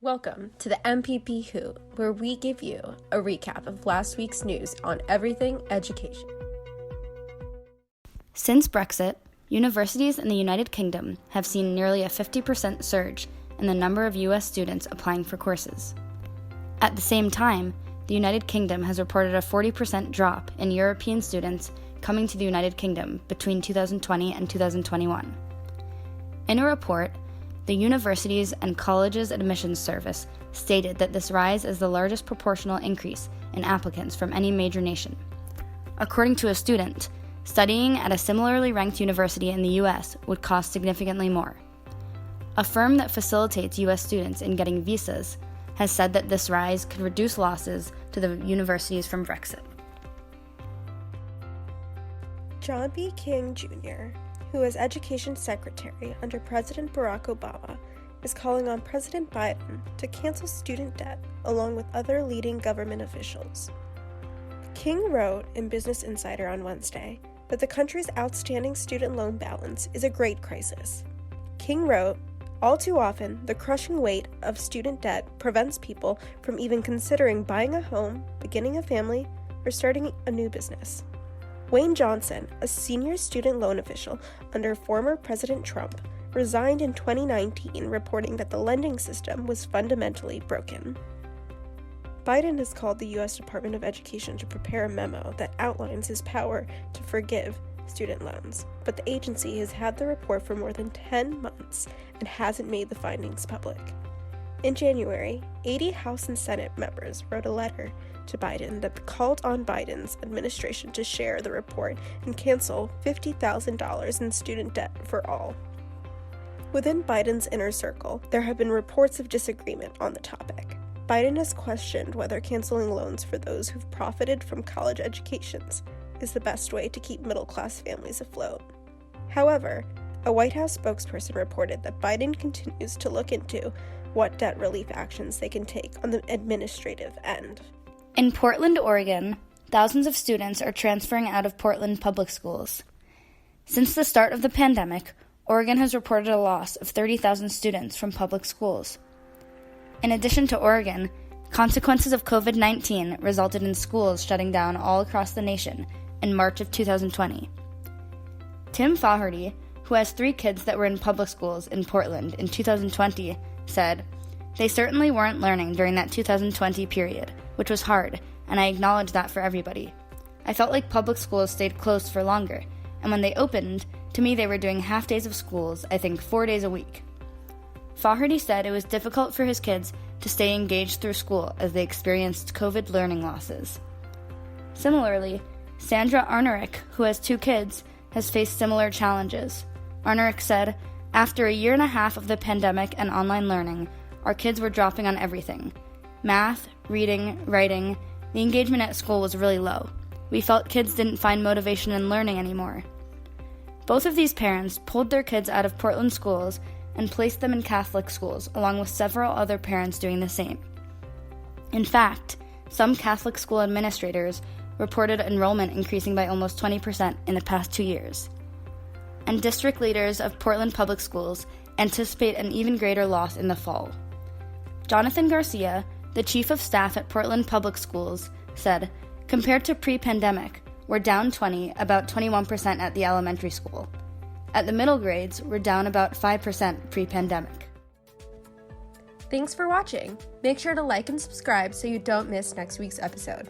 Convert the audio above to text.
Welcome to the MPP Hoot, where we give you a recap of last week's news on everything education. Since Brexit, universities in the United Kingdom have seen nearly a 50% surge in the number of U.S. students applying for courses. At the same time, the United Kingdom has reported a 40% drop in European students coming to the United Kingdom between 2020 and 2021. In a report, the Universities and Colleges Admissions Service stated that this rise is the largest proportional increase in applicants from any major nation. According to a student, studying at a similarly ranked university in the U.S. would cost significantly more. A firm that facilitates U.S. students in getting visas has said that this rise could reduce losses to the universities from Brexit. John B. King Jr., who is Education Secretary under President Barack Obama, is calling on President Biden to cancel student debt along with other leading government officials. King wrote in Business Insider on Wednesday that the country's outstanding student loan balance is a great crisis. King wrote, "All too often, the crushing weight of student debt prevents people from even considering buying a home, beginning a family, or starting a new business." Wayne Johnson, a senior student loan official under former President Trump, resigned in 2019, reporting that the lending system was fundamentally broken. Biden has called the U.S. Department of Education to prepare a memo that outlines his power to forgive student loans, but the agency has had the report for more than 10 months and hasn't made the findings public. In January, 80 House and Senate members wrote a letter to Biden that called on Biden's administration to share the report and cancel $50,000 in student debt for all. Within Biden's inner circle, there have been reports of disagreement on the topic. Biden has questioned whether canceling loans for those who've profited from college educations is the best way to keep middle-class families afloat. However, a White House spokesperson reported that Biden continues to look into what debt relief actions they can take on the administrative end. In Portland, Oregon, thousands of students are transferring out of Portland public schools. Since the start of the pandemic, Oregon has reported a loss of 30,000 students from public schools. In addition to Oregon, consequences of COVID-19 resulted in schools shutting down all across the nation in March of 2020. Tim Faherty, who has 3 kids that were in public schools in Portland in 2020, said, "They certainly weren't learning during that 2020 period, which was hard, and I acknowledge that for everybody. I felt like public schools stayed closed for longer, and when they opened, to me they were doing half days of schools, I think 4 days a week." Faherty said it was difficult for his kids to stay engaged through school as they experienced COVID learning losses. Similarly, Sandra Arnerick, who has 2 kids, has faced similar challenges. Arnerick said, "After a year and a half of the pandemic and online learning, our kids were dropping on everything. Math, reading, writing, the engagement at school was really low. We felt kids didn't find motivation in learning anymore." Both of these parents pulled their kids out of Portland schools and placed them in Catholic schools, along with several other parents doing the same. In fact, some Catholic school administrators reported enrollment increasing by almost 20% in the past 2 years. And district leaders of Portland public schools anticipate an even greater loss in the fall. Jonathan Garcia, the chief of staff at Portland Public Schools, said, "Compared to pre-pandemic, we're down about 21% at the elementary school. At the middle grades, we're down about 5% pre-pandemic." Thanks for watching. Make sure to like and subscribe so you don't miss next week's episode.